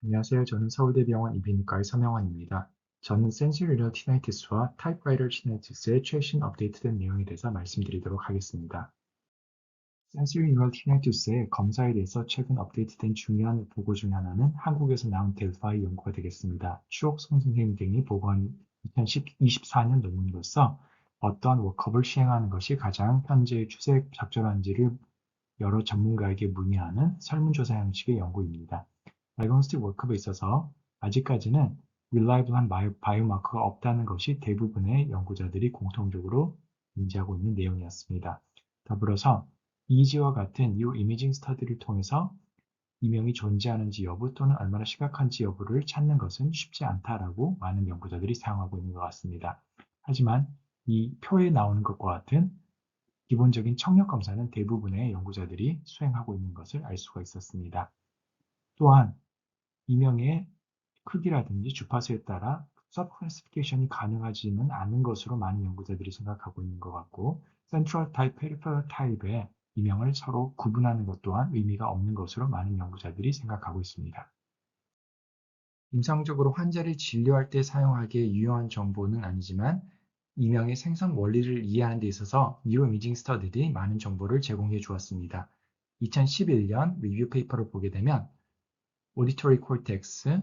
안녕하세요. 저는 서울대병원 이비인후과의 서명환입니다. 저는 센소리럴 티나이티스와 타이프라이터 티나이티스의 최신 업데이트된 내용에 대해서 말씀드리도록 하겠습니다. 센소리럴 티나이티스의 검사에 대해서 최근 업데이트된 중요한 보고 중 하나는 한국에서 나온 델파이 연구가 되겠습니다. 추옥성 선생님 등이 보고한 2024년 논문으로서 어떠한 워크업을 시행하는 것이 가장 현재의 추세에 적절한지를 여러 전문가에게 문의하는 설문조사 형식의 연구입니다. 다이그노스틱 워크업에 있어서 아직까지는 릴라이블한 바이오마커가 없다는 것이 대부분의 연구자들이 공통적으로 인지하고 있는 내용이었습니다. 더불어서 이지와 같은 뉴 이미징 스터디를 통해서 이명이 존재하는지 여부 또는 얼마나 심각한지 여부를 찾는 것은 쉽지 않다라고 많은 연구자들이 사용하고 있는 것 같습니다. 하지만 이 표에 나오는 것과 같은 기본적인 청력 검사는 대부분의 연구자들이 수행하고 있는 것을 알 수가 있었습니다. 또한 이명의 크기라든지 주파수에 따라 서브클래시피케이션이 가능하지는 않은 것으로 많은 연구자들이 생각하고 있는 것 같고 센트럴 타입, 페리페럴 타입의 이명을 서로 구분하는 것 또한 의미가 없는 것으로 많은 연구자들이 생각하고 있습니다. 임상적으로 환자를 진료할 때 사용하기에 유효한 정보는 아니지만 이명의 생성 원리를 이해하는 데 있어서 뉴로이미징 스터디들이 많은 정보를 제공해 주었습니다. 2011년 리뷰 페이퍼를 보게 되면 오디토리 콜텍스,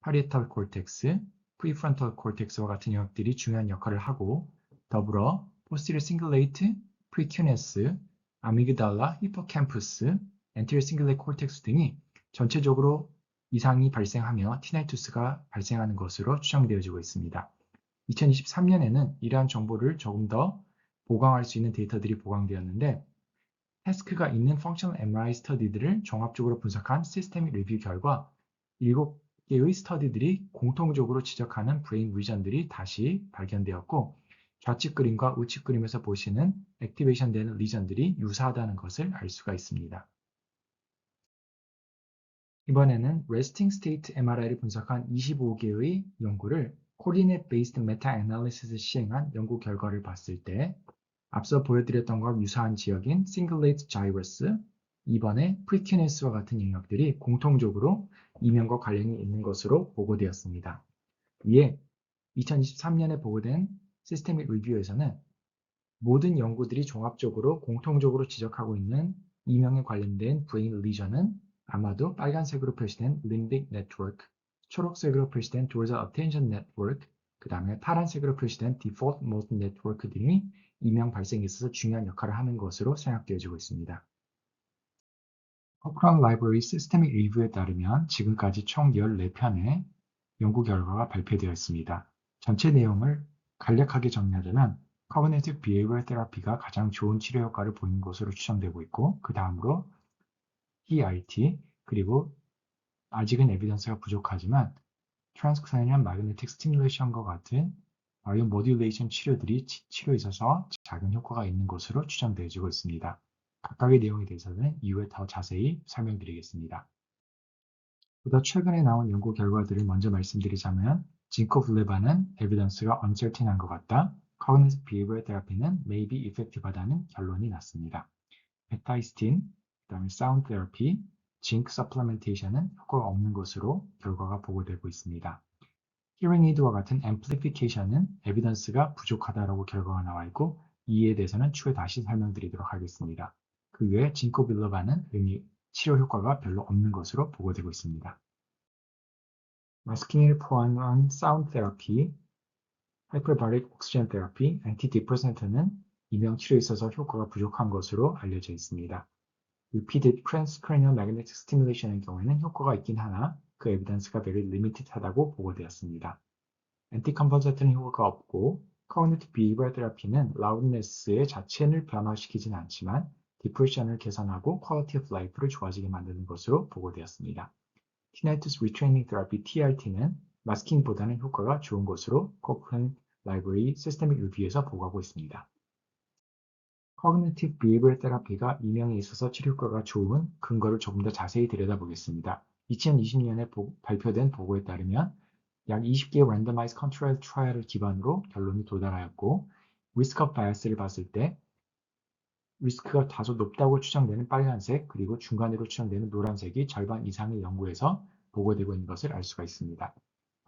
파리에탈 콜텍스, 프리프론탈 콜텍스와 같은 영역들이 중요한 역할을 하고 더불어 포스티리어 싱글레이트, 프리큐네스, 아미그달라, 히포캠퍼스, 엔테리어 싱글레이트 콜텍스 등이 전체적으로 이상이 발생하며 티나이투스가 발생하는 것으로 추정되어지고 있습니다. 2023년에는 이러한 정보를 조금 더 보강할 수 있는 데이터들이 보강되었는데 태스크가 있는 펑셔널 MRI 스터디들을 종합적으로 분석한 시스테믹 리뷰 결과 7개의 스터디들이 공통적으로 지적하는 브레인 리전들이 다시 발견되었고 좌측 그림과 우측 그림에서 보시는 액티베이션 되는 리전들이 유사하다는 것을 알 수가 있습니다. 이번에는 resting state MRI를 분석한 25개의 연구를 coordinate based meta analysis을 시행한 연구 결과를 봤을 때 앞서 보여드렸던 것과 유사한 지역인 Cingulate Gyrus, 이번에 Precunese와 같은 영역들이 공통적으로 이명과 관련이 있는 것으로 보고되었습니다. 이에 2023년에 보고된 시스테믹 리뷰에서는 모든 연구들이 종합적으로 공통적으로 지적하고 있는 이명에 관련된 브레인 리전은 아마도 빨간색으로 표시된 limbic network, 초록색으로 표시된 dorsal attention network, 그 다음에 파란색으로 표시된 default mode network 등이 이명 발생에 있어서 중요한 역할을 하는 것으로 생각되어지고 있습니다. Cochrane Library Systemic Review에 따르면 지금까지 총 14편의 연구 결과가 발표되어 있습니다. 전체 내용을 간략하게 정리하자면 Cognitive Behavioral Therapy가 가장 좋은 치료 효과를 보이는 것으로 추정되고 있고 그 다음으로 ERT 그리고 아직은 에비던스가 부족하지만 Transcranial Magnetic Stimulation과 같은 바이오 모듈레이션 치료들이 치료에 있어서 작은 효과가 있는 것으로 추정되어지고 있습니다. 각각의 내용에 대해서는 이후에 더 자세히 설명드리겠습니다. 보다 최근에 나온 연구 결과들을 먼저 말씀드리자면 진코블레바는 에비던스가 uncertain한 것 같다. Cognitive Behavioral Therapy는 may be effective하다는 결론이 났습니다. 베타이스틴, 그다음에 사운드 테라피, 징크 서플리멘테이션은 효과가 없는 것으로 결과가 보고되고 있습니다. 히어링 에이드와 같은 앰플리피케이션은 에비던스가 부족하다라고 결과가 나와 있고 이에 대해서는 추후에 다시 설명드리도록 하겠습니다. 그 외에 진코빌러바는 치료 효과가 별로 없는 것으로 보고되고 있습니다. 마스킹을 포함한 사운드 테라피, 하이퍼바릭 옥시전 테라피, 안티디프레센트는 이명 치료에 있어서 효과가 부족한 것으로 알려져 있습니다. Repeated transcranial magnetic stimulation의 경우에는 효과가 있긴 하나 그 에비던스가 very limited하다고 보고되었습니다. 안티컨버전트는 효과가 없고 Cognitive Behavioral Therapy는 loudness의 자체를 변화시키진 않지만 디프레션을 개선하고 Quality of Life를 좋아지게 만드는 것으로 보고되었습니다. Tinnitus Retraining Therapy TRT는 마스킹보다는 효과가 좋은 것으로 Cochrane Library Systemic Review에서 보고하고 있습니다. Cognitive Behavioral Therapy가 이명에 있어서 치료 효과가 좋은 근거를 조금 더 자세히 들여다보겠습니다. 2020년에 발표된 보고에 따르면 약 20개의 randomized controlled trial을 기반으로 결론이 도달하였고 risk of bias를 봤을 때 리스크가 다소 높다고 추정되는 빨간색 그리고 중간으로 추정되는 노란색이 절반 이상의 연구에서 보고되고 있는 것을 알 수가 있습니다.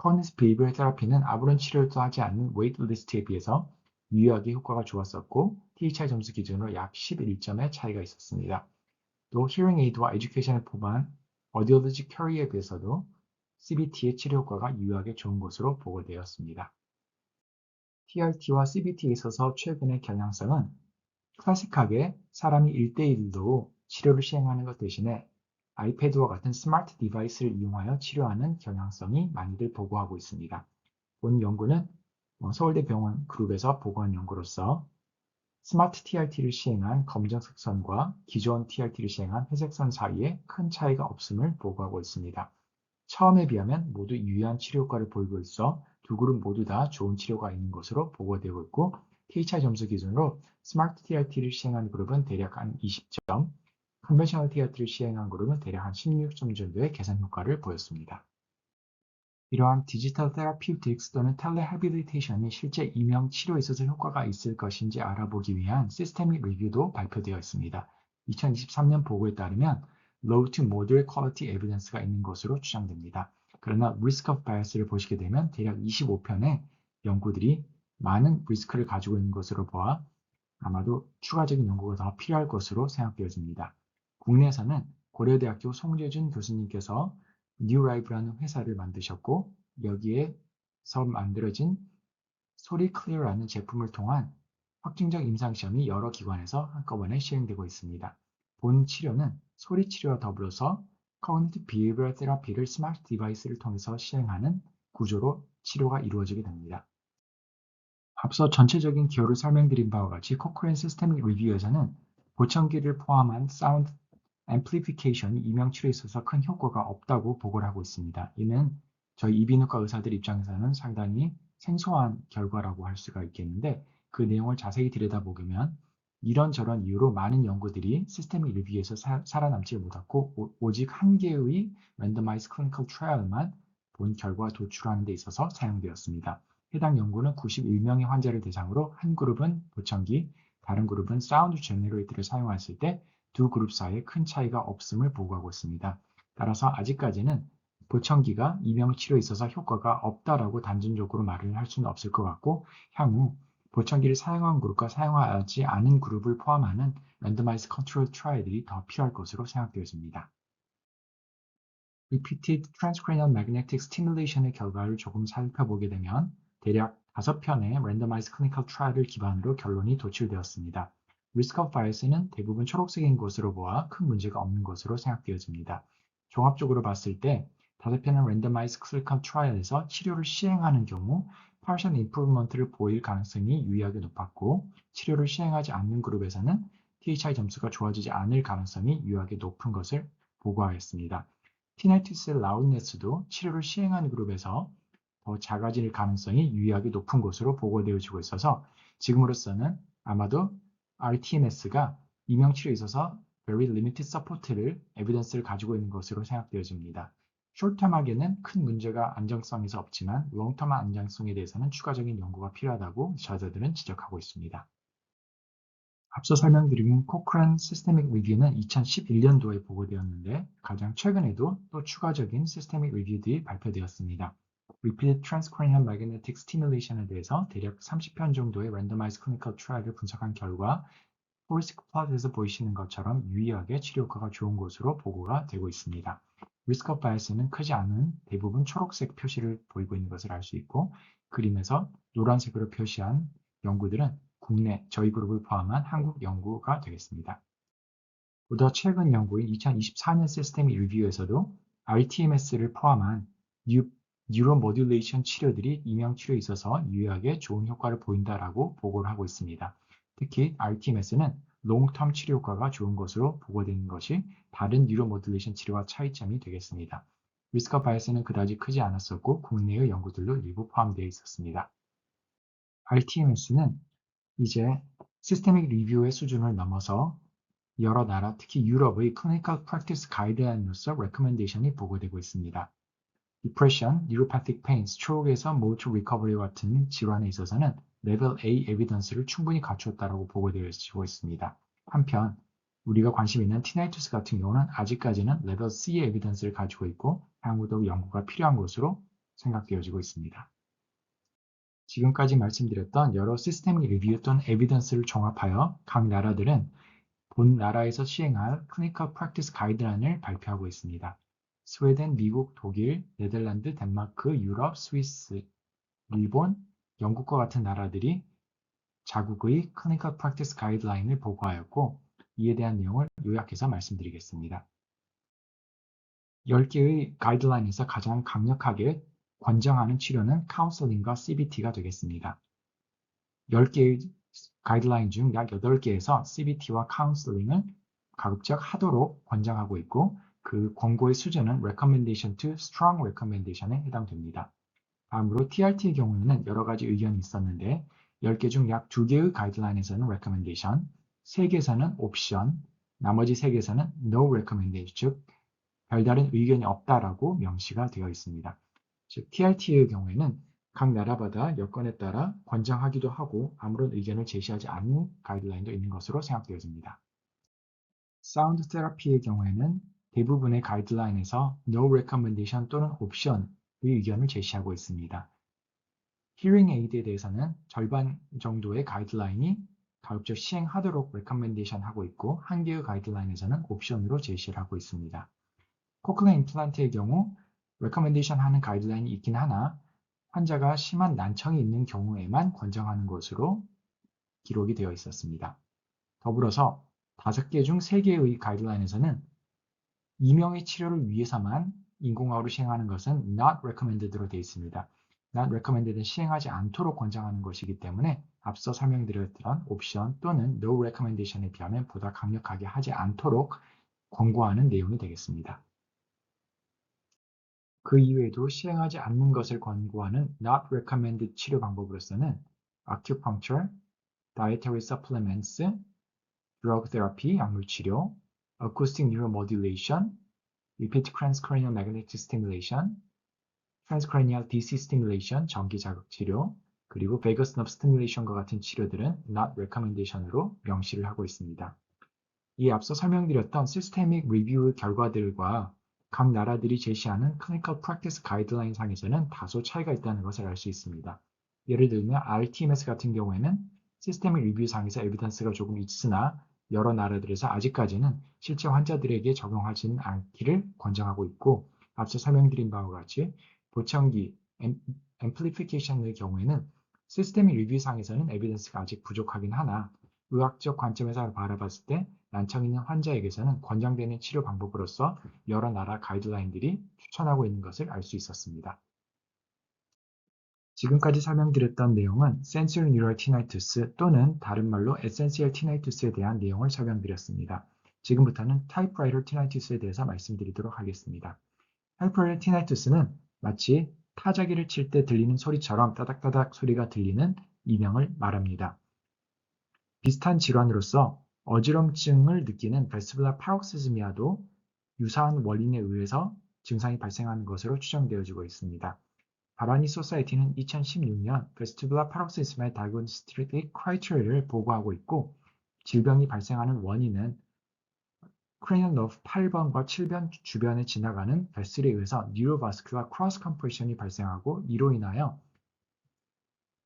Cognitive Behavioral Therapy는 아무런 치료도 하지 않는 웨이트리스트에 비해서 유의하게 효과가 좋았었고 THI 점수 기준으로 약 11점의 차이가 있었습니다. 또 Hearing Aid와 Education을 포함한 Audiology Carrier에 비해서도 CBT의 치료 효과가 유의하게 좋은 것으로 보고되었습니다. TRT와 CBT에 있어서 최근의 경향성은 클래식하게 사람이 1대1로 치료를 시행하는 것 대신에 아이패드와 같은 스마트 디바이스를 이용하여 치료하는 경향성이 많이들 보고하고 있습니다. 본 연구는 서울대병원 그룹에서 보고한 연구로서 스마트 TRT를 시행한 검정색 선과 기존 TRT를 시행한 회색 선 사이에 큰 차이가 없음을 보고하고 있습니다. 처음에 비하면 모두 유의한 치료 효과를 보이고 있어 두 그룹 모두 다 좋은 치료가 있는 것으로 보고되고 있고 THI 점수 기준으로 스마트 TRT를 시행한 그룹은 대략 한 20점, 컨벤셔널 TRT를 시행한 그룹은 대략 한 16점 정도의 개선 효과를 보였습니다. 이러한 디지털 테라피우틱스 또는 텔레하빌리테이션이 실제 임형 치료에 있어서 효과가 있을 것인지 알아보기 위한 시스테믹 리뷰도 발표되어 있습니다. 2023년 보고에 따르면 low to moderate quality evidence가 있는 것으로 추정됩니다. 그러나 risk of bias를 보시게 되면 대략 25편의 연구들이 많은 리스크를 가지고 있는 것으로 보아 아마도 추가적인 연구가 더 필요할 것으로 생각되어집니다. 국내에서는 고려대학교 송재준 교수님께서 뉴라이브라는 회사를 만드셨고 여기에서 만들어진 소리 클리어라는 제품을 통한 확증적 임상시험이 여러 기관에서 한꺼번에 시행되고 있습니다. 본 치료는 소리 치료와 더불어서 Cognitive Behavioral Therapy를 스마트 디바이스를 통해서 시행하는 구조로 치료가 이루어지게 됩니다. 앞서 전체적인 기호를 설명드린 바와 같이 코크레인 시스테믹 리뷰에서는 보청기를 포함한 사운드 앰플리피케이션이 임형 치료에 있어서 큰 효과가 없다고 보고를 하고 있습니다. 이는 저희 이비인후과 의사들 입장에서는 상당히 생소한 결과라고 할 수가 있겠는데 그 내용을 자세히 들여다보면 이런저런 이유로 많은 연구들이 시스테믹 리뷰에서 살아남지 못했고 오직 한 개의 랜더마이즈 클리니컬 트라이얼만 본 결과 도출하는 데 있어서 사용되었습니다. 해당 연구는 91명의 환자를 대상으로 한 그룹은 보청기, 다른 그룹은 사운드 제너레이터를 사용했을 때 두 그룹 사이에 큰 차이가 없음을 보고하고 있습니다. 따라서 아직까지는 보청기가 임형 치료에 있어서 효과가 없다라고 단정적으로 말을 할 수는 없을 것 같고 향후 보청기를 사용한 그룹과 사용하지 않은 그룹을 포함하는 랜더마이즈 컨트롤 트라이들이 더 필요할 것으로 생각되어집니다. Repeated transcranial magnetic stimulation의 결과를 조금 살펴보게 되면 대략 5편의 랜더마이즈 클리니컬 트라이얼을 기반으로 결론이 도출되었습니다. Risk of bias는 대부분 초록색인 것으로 보아 큰 문제가 없는 것으로 생각되어집니다. 종합적으로 봤을 때 5편의 랜더마이즈 클리니컬 트라이얼에서 치료를 시행하는 경우 partial improvement를 보일 가능성이 유의하게 높았고 치료를 시행하지 않는 그룹에서는 THI 점수가 좋아지지 않을 가능성이 유의하게 높은 것을 보고하였습니다. 티네티스 라운네스도 치료를 시행하는 그룹에서 더 작아질 가능성이 유의하게 높은 것으로 보고되어지고 있어서 지금으로서는 아마도 RTMS가 임형치료에 있어서 very limited support를 에비던스를 가지고 있는 것으로 생각되어집니다. 숏텀하게는 큰 문제가 안정성에서 없지만 롱텀한 안정성에 대해서는 추가적인 연구가 필요하다고 의사들은 지적하고 있습니다. 앞서 설명드린 코크란 시스테믹 리뷰는 2011년도에 보고되었는데 가장 최근에도 또 추가적인 시스테믹 리뷰들이 발표되었습니다. Repeated transcranial magnetic stimulation에 대해서 대략 30편 정도의 randomized clinical trial을 분석한 결과 포리스크 플롯에서 보이시는 것처럼 유의하게 치료 효과가 좋은 것으로 보고가 되고 있습니다. Risk of bias는 크지 않은 대부분 초록색 표시를 보이고 있는 것을 알 수 있고 그림에서 노란색으로 표시한 연구들은 국내 저희 그룹을 포함한 한국 연구가 되겠습니다. 보다 최근 연구인 2024년 시스테믹 리뷰에서도 RTMS를 포함한 뉴로모듈레이션 치료들이 임형치료에 있어서 유의하게 좋은 효과를 보인다라고 보고를 하고 있습니다. 특히 RTMS는 롱텀 치료 효과가 좋은 것으로 보고된 것이 다른 뉴로모듈레이션 치료와 차이점이 되겠습니다. 리스크 바이어스는 그다지 크지 않았었고 국내의 연구들도 일부 포함되어 있었습니다. RTMS는 이제 시스테믹 리뷰의 수준을 넘어서 여러 나라, 특히 유럽의 클리니컬 프랙티스 가이드라인으로서 레코멘데이션이 보고되고 있습니다. 디프레션, 뉴로패틱 페인, 스트로크에서 모터 리커버리와 같은 질환에 있어서는 레벨 A 에비던스를 충분히 갖추었다고 보고되어지고 있습니다. 한편 우리가 관심 있는 티나이투스 같은 경우는 아직까지는 레벨 C의 에비던스를 가지고 있고 향후도 연구가 필요한 것으로 생각되어지고 있습니다. 지금까지 말씀드렸던 여러 시스템 리뷰 또는 에비던스를 종합하여 각 나라들은 본 나라에서 시행할 클리니컬 프랙티스 가이드라인을 발표하고 있습니다. 스웨덴, 미국, 독일, 네덜란드, 덴마크, 유럽, 스위스, 일본, 영국과 같은 나라들이 자국의 클리니컬 프랙티스 가이드라인을 보고하였고 이에 대한 내용을 요약해서 말씀드리겠습니다. 10개의 가이드라인에서 가장 강력하게 권장하는 치료는 카운슬링과 CBT가 되겠습니다. 10개의 가이드라인 중 약 8개에서 CBT와 카운슬링을 가급적 하도록 권장하고 있고 그 권고의 수준은 recommendation to strong recommendation에 해당됩니다. 다음으로 TRT의 경우에는 여러 가지 의견이 있었는데 10개 중 약 2개의 가이드라인에서는 recommendation, 3개에서는 option, 나머지 3개에서는 no recommendation, 즉 별다른 의견이 없다라고 명시가 되어 있습니다. 즉 TRT의 경우에는 각 나라마다 여건에 따라 권장하기도 하고 아무런 의견을 제시하지 않는 가이드라인도 있는 것으로 생각되어집니다. 사운드 테라피의 경우에는 대부분의 가이드라인에서 no recommendation 또는 option의 의견을 제시하고 있습니다. Hearing aid에 대해서는 절반 정도의 가이드라인이 가급적 시행하도록 recommendation 하고 있고 한 개의 가이드라인에서는 옵션으로 제시를 하고 있습니다. 코클레어 임플란트의 경우 recommendation 하는 가이드라인이 있긴 하나 환자가 심한 난청이 있는 경우에만 권장하는 것으로 기록이 되어 있었습니다. 더불어서 5개 중 3개의 가이드라인에서는 이명의 치료를 위해서만 인공화호를 시행하는 것은 not recommended로 되어 있습니다. not recommended는 시행하지 않도록 권장하는 것이기 때문에 앞서 설명드렸던 옵션 또는 no recommendation에 비하면 보다 강력하게 하지 않도록 권고하는 내용이 되겠습니다. 그 이외에도 시행하지 않는 것을 권고하는 not recommended 치료 방법으로서는 acupuncture, dietary supplements, drug therapy, 약물 치료, acoustic neuromodulation, repeat transcranial magnetic stimulation, transcranial DC stimulation, 전기 자극 치료, 그리고 vagus nerve stimulation과 같은 치료들은 not recommendation으로 명시를 하고 있습니다. 이 앞서 설명드렸던 시스테믹 리뷰의 결과들과 각 나라들이 제시하는 클리니컬 프랙티스 가이드라인 상에서는 다소 차이가 있다는 것을 알 수 있습니다. 예를 들면 RTMS 같은 경우에는 시스테믹 리뷰 상에서 에비던스가 조금 있으나 여러 나라들에서 아직까지는 실제 환자들에게 적용하지는 않기를 권장하고 있고 앞서 설명드린 바와 같이 보청기, 앰플리피케이션의 경우에는 시스테믹 리뷰 상에서는 에비던스가 아직 부족하긴 하나 의학적 관점에서 바라봤을 때 난청 있는 환자에게서는 권장되는 치료 방법으로서 여러 나라 가이드라인들이 추천하고 있는 것을 알 수 있었습니다. 지금까지 설명드렸던 내용은 sensory neural tinnitus 또는 다른 말로 essential tinnitus에 대한 내용을 설명드렸습니다. 지금부터는 typewriter tinnitus에 대해서 말씀드리도록 하겠습니다. typewriter tinnitus는 마치 타자기를 칠 때 들리는 소리처럼 따닥따닥 소리가 들리는 이명을 말합니다. 비슷한 질환으로서 어지럼증을 느끼는 베스티불라 파록시즈미아도 유사한 원인에 의해서 증상이 발생하는 것으로 추정되어지고 있습니다. 바바니 소사이티는 2016년 베스티불라 파록시즈미아 다이그노스틱 크라이테리아를 보고하고 있고 질병이 발생하는 원인은 크레니얼 너브 8번과 7번 주변에 지나가는 베슬에 의해서 뉴로바스큘라 크로스 컴프레션이 발생하고 이로 인하여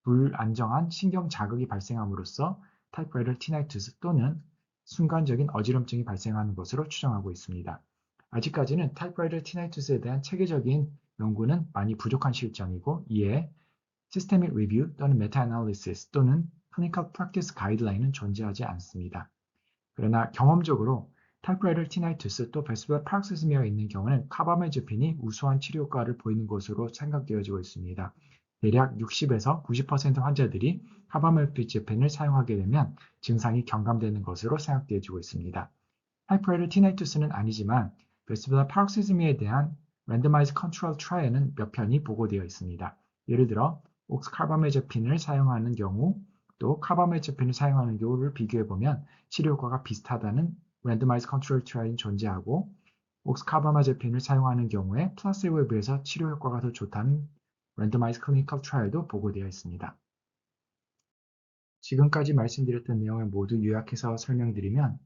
불안정한 신경 자극이 발생함으로써 타이프라이터 티나이투스 또는 순간적인 어지럼증이 발생하는 것으로 추정하고 있습니다. 아직까지는 타이프라이터 티나이투스에 대한 체계적인 연구는 많이 부족한 실정이고 이에 시스테믹 리뷰 또는 메타 애널리시스 또는 클리니컬 프랙티스 가이드라인은 존재하지 않습니다. 그러나 경험적으로 타이프라이터 티나이투스 또 베스티불라 파록시즈미아가 있는 경우는 카바메제핀이 우수한 치료 효과를 보이는 것으로 생각되어지고 있습니다. 대략 60에서 90% 환자들이 카바메제핀을 사용하게 되면 증상이 경감되는 것으로 생각되어지고 있습니다. 타이프라이터 티나이투스는 아니지만 베스티불라 파록시즈미아에 대한 랜더마이즈 컨트롤 트라이얼은 몇 편이 보고되어 있습니다. 예를 들어 옥스카바메제핀을 사용하는 경우 또 카바메제핀을 사용하는 경우를 비교해보면 치료 효과가 비슷하다는 랜더마이즈 컨트롤 트라이얼이 존재하고 옥스카바메제핀을 사용하는 경우에 플라시보에 비해서 치료 효과가 더 좋다는 랜더마이즈 클리니컬 트라이얼도 보고되어 있습니다. 지금까지 말씀드렸던 내용을 모두 요약해서 설명드리면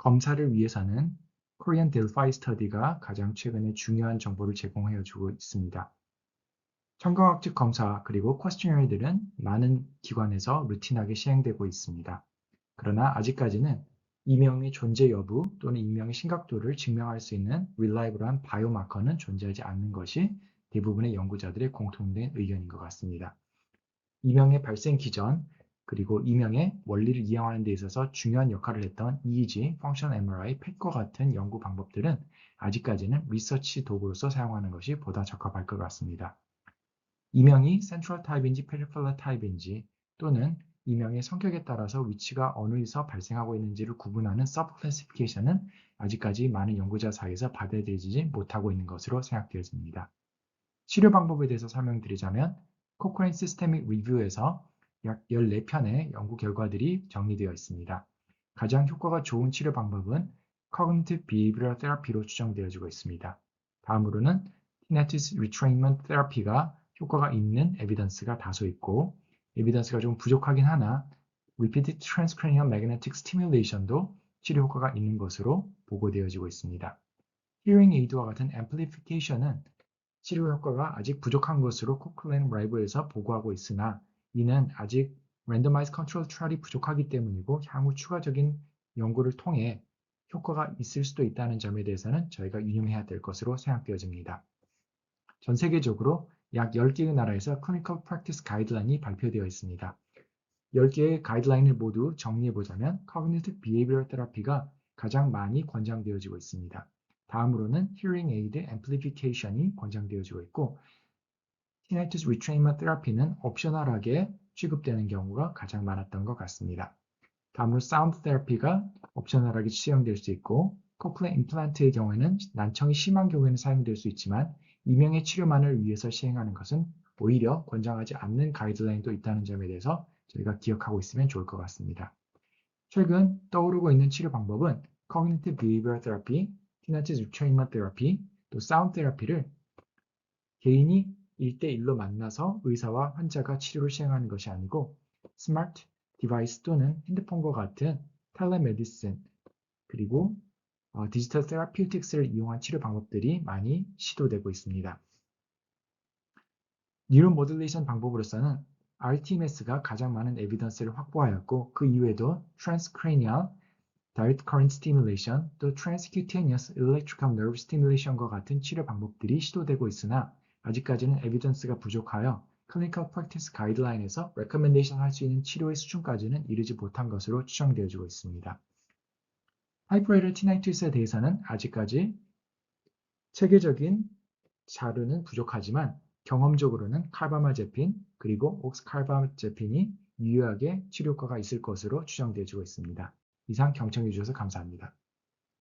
검사를 위해서는 Korean Delphi Study가 가장 최근에 중요한 정보를 제공해주고 있습니다. 청각학적 검사 그리고 퀘스처너들은 많은 기관에서 루틴하게 시행되고 있습니다. 그러나 아직까지는 이명의 존재 여부 또는 이명의 심각도를 증명할 수 있는 reliable한 바이오마커는 존재하지 않는 것이 대부분의 연구자들의 공통된 의견인 것 같습니다. 이명의 발생 기전 그리고 이명의 원리를 이해하는 데 있어서 중요한 역할을 했던 EEG, Function MRI, PET과 같은 연구 방법들은 아직까지는 리서치 도구로서 사용하는 것이 보다 적합할 것 같습니다. 이명이 센트럴 타입인지 페리페럴 타입인지 또는 이명의 성격에 따라서 위치가 어느에서 발생하고 있는지를 구분하는 서브 클래시피케이션은 아직까지 많은 연구자 사이에서 받아들여지지 못하고 있는 것으로 생각되어집니다. 치료 방법에 대해서 설명드리자면 코크레인 시스테믹 리뷰에서 약 14편의 연구 결과들이 정리되어 있습니다. 가장 효과가 좋은 치료 방법은 Cognitive Behavioral Therapy로 추정되어지고 있습니다. 다음으로는 Tinnitus Retrainment Therapy가 효과가 있는 에비던스가 다소 있고 에비던스가 좀 부족하긴 하나 Repeated Transcranial Magnetic Stimulation도 치료 효과가 있는 것으로 보고되어지고 있습니다. Hearing Aid와 같은 Amplification은 치료 효과가 아직 부족한 것으로 코클랜 라이브에서 보고하고 있으나 이는 아직 Randomized Control Trial이 부족하기 때문이고 향후 추가적인 연구를 통해 효과가 있을 수도 있다는 점에 대해서는 저희가 유념해야 될 것으로 생각되어집니다. 전 세계적으로 약 10개의 나라에서 Clinical Practice Guideline이 발표되어 있습니다. 10개의 가이드라인을 모두 정리해보자면 Cognitive Behavioral Therapy가 가장 많이 권장되어지고 있습니다. 다음으로는 Hearing Aid Amplification이 권장되어지고 있고 Tinnitus Retrainment Therapy는 옵셔널하게 취급되는 경우가 가장 많았던 것 같습니다. 다음으로 Sound Therapy가 옵셔널하게 시행될 수 있고 코클레 임플란트의 경우에는 난청이 심한 경우에는 사용될 수 있지만 이명의 치료만을 위해서 시행하는 것은 오히려 권장하지 않는 가이드라인도 있다는 점에 대해서 저희가 기억하고 있으면 좋을 것 같습니다. 최근 떠오르고 있는 치료 방법은 Cognitive Behavioral Therapy, Tinnitus Retrainment Therapy, 또 Sound Therapy를 개인이 1대1로 만나서 의사와 환자가 치료를 시행하는 것이 아니고 스마트 디바이스 또는 핸드폰과 같은 텔레메디슨 그리고 디지털 테라피우틱스를 이용한 치료 방법들이 많이 시도되고 있습니다. 뉴로 모듈레이션 방법으로서는 RTMS가 가장 많은 에비던스를 확보하였고 그 이외에도 Transcranial Direct Current Stimulation, 또 Transcutaneous Electrical Nerve Stimulation과 같은 치료 방법들이 시도되고 있으나 아직까지는 에비던스가 부족하여 Clinical Practice Guideline에서 recommendation 할 수 있는 치료의 수준까지는 이르지 못한 것으로 추정되어지고 있습니다. 타이프라이터 티나이투스에 대해서는 아직까지 체계적인 자료는 부족하지만 경험적으로는 칼바마제핀 그리고 옥스칼바제핀이 유효하게 치료 효과가 있을 것으로 추정되어지고 있습니다. 이상 경청해 주셔서 감사합니다.